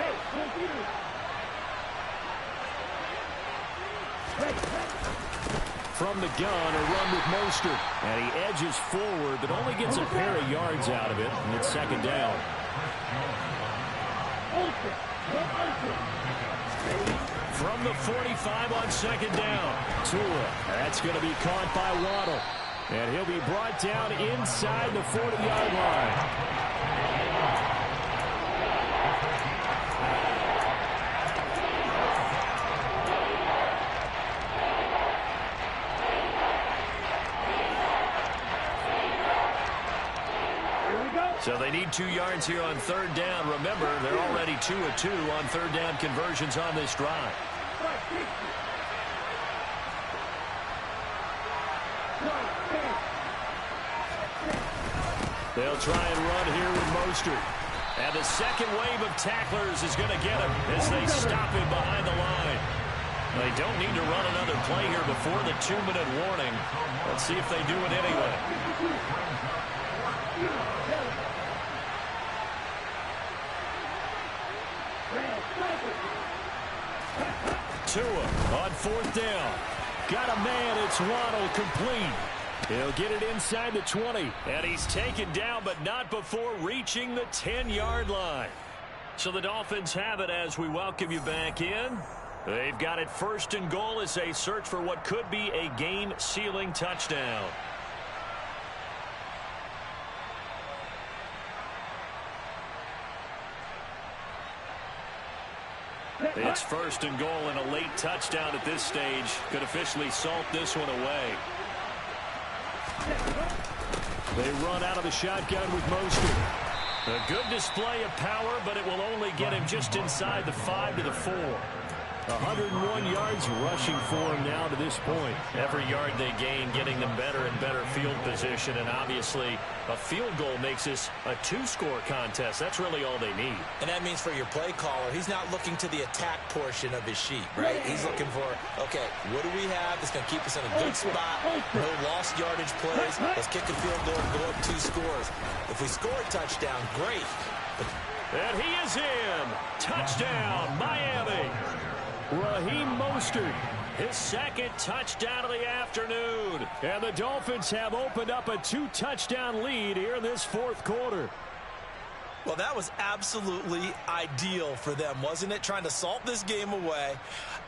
From the gun, a run with Mostert. And he edges forward, but only gets a pair of yards out of it. And it's 2nd down.
From the 45 on 2nd down.
Tua. That's going to be caught by Waddle. And he'll be brought down inside the 40-yard line.
So they need 2 yards here on 3rd down. Remember, they're already 2 of 2 on 3rd down conversions on this drive.
They'll try and run here with Mostert.
And the second wave of tacklers is going to get him as they stop him behind the line. They don't need to run another play here before the 2-minute warning. Let's see if they do it anyway. Tua on 4th down.
Got a man. It's Waddle, complete. He'll get it inside the 20.
And he's taken down, but not before reaching the 10-yard line. So the Dolphins have it as we welcome you back in. They've got it 1st and goal as they search for what could be a game-sealing touchdown. It's 1st and goal, and a late touchdown at this stage could officially salt this one away.
They run out of the shotgun with Mostert.
A good display of power, but it will only get him just inside the 5 to the 4.
101 yards rushing for him now to this point.
Every yard they gain getting them better and better field position, and obviously a field goal makes this a two-score contest. That's really all they need.
And that means for your play caller, he's not looking to the attack portion of his sheet, right? He's looking for, okay, what do we have that's going to keep us in a good spot? No lost yardage plays. Let's kick a field goal and go up 2 scores. If we score a touchdown, great.
And he is in. Touchdown, Miami.
Raheem Mostert,
His second touchdown of the afternoon.
and the Dolphins have opened up a 2-touchdown lead here in this fourth quarter.
Well, that was absolutely ideal for them, wasn't it? Trying to salt this game away.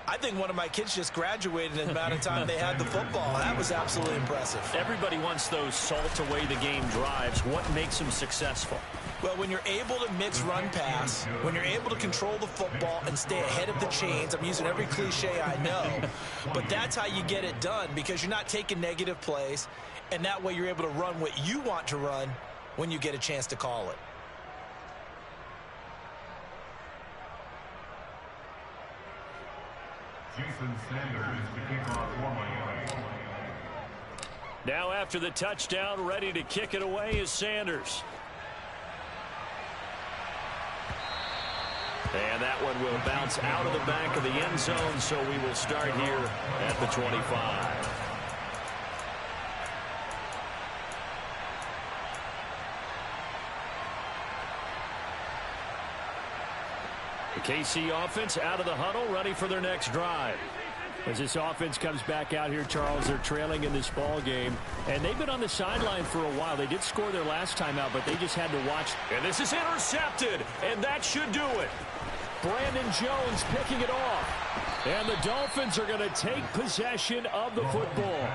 I think one of my kids just graduated in the amount of time they had the football. That was absolutely impressive.
Everybody wants those salt away the game drives. What makes them successful?
Well, when you're able to mix run-pass, when you're able to control the football and stay ahead of the chains, I'm using every cliche I know, but that's how you get it done because you're not taking negative plays, and that way you're able to run what you want to run when you get a chance to call it.
Jason Sanders is the kickoff for Miami.
Now after the touchdown, ready to kick it away is Sanders. And that one will bounce out of the back of the end zone, so we will start here at the 25. The KC offense out of the huddle, ready for their next drive.
As this offense comes back out here, Charles, they're trailing in this ball game, and they've been on the sideline for a while. They did score their last time out, but they just had to watch.
And this is intercepted, and that should do it.
Brandon Jones picking it off. And the Dolphins are going to take possession of the football.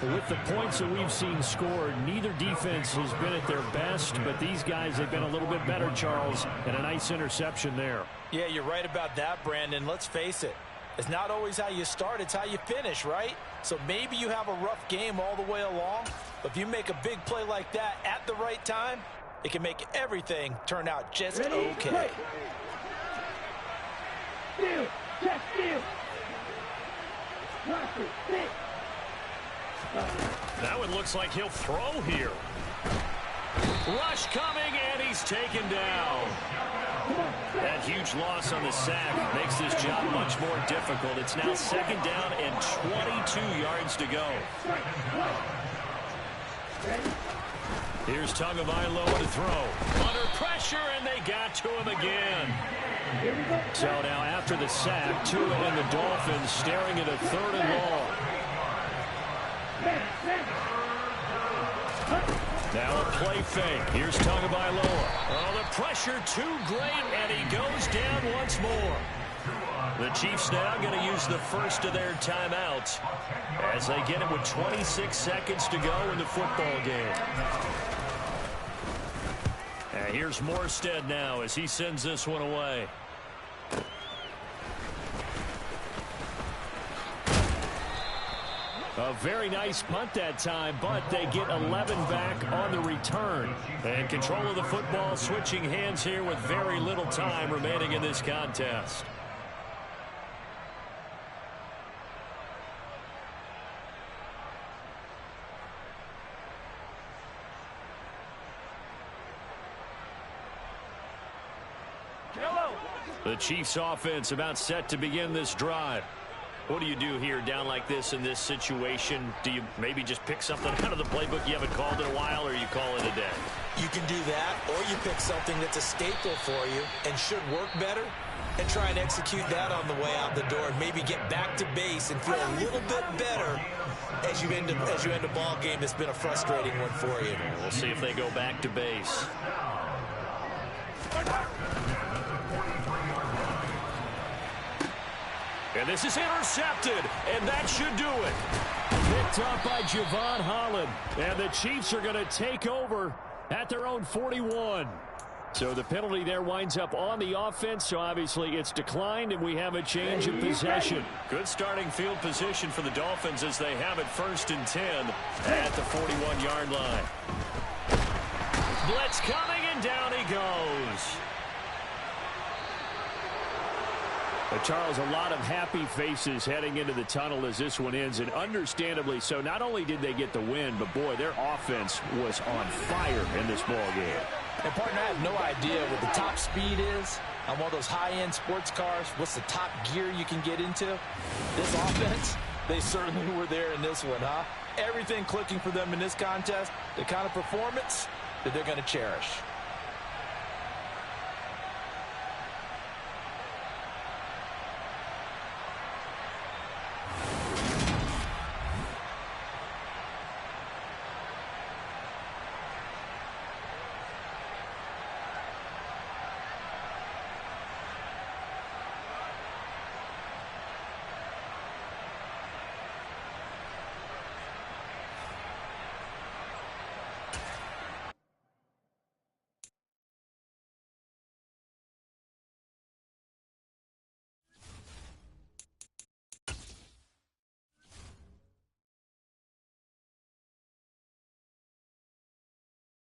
With the points that we've seen scored, neither defense has been at their best, but these guys have been a little bit better, Charles, and a nice interception there.
Yeah, you're right about that, Brandon. Let's face it. It's not always how you start, it's how you finish, right? So maybe you have a rough game all the way along, but if you make a big play like that at the right time, it can make everything turn out just okay.
Steal, check, steal. Watch it, stick.
That one looks like he'll throw here. Rush coming, and he's taken down. That huge loss on the sack makes this job much more difficult. It's now 2nd down and 22 yards to go. Here's Tagovailoa to throw. Under pressure, and they got to him again.
So now after the sack, Tua and the Dolphins staring at a 3rd and long.
Now a play fake. Here's Tagovailoa. Oh, the pressure too great, and he goes down once more. The Chiefs now going to use the first of their timeouts as they get it with 26 seconds to go in the football game. And here's Morstead now as he sends this one away.
A very nice punt that time, but they get 11 back on the return.
And control of the football switching hands here with very little time remaining in this contest. The Chiefs offense about set to begin this drive. What do you do here down like this in this situation? Do you maybe just pick something out of the playbook you haven't called in a while, or you call it a day?
You can do that, or you pick something that's a staple for you and should work better and try and execute that on the way out the door and maybe get back to base and feel a little bit better as you end a ball game that's been a frustrating one for you.
We'll see if they go back to base. And this is intercepted, and that should do it.
Picked up by Javon Holland. And the Chiefs are going to take over at their own 41. So the penalty there winds up on the offense, so obviously it's declined, and we have a change of possession.
Good starting field position for the Dolphins as they have it 1st and 10 at the 41-yard line. Blitz coming, and down he goes.
Charles, a lot of happy faces heading into the tunnel as this one ends, and understandably so. Not only did they get the win, but, boy, their offense was on fire in this ball game.
And, partner, I have no idea what the top speed is on one of those high-end sports cars. What's the top gear you can get into? This offense, they certainly were there in this one, huh? Everything clicking for them in this contest, the kind of performance that they're going to cherish.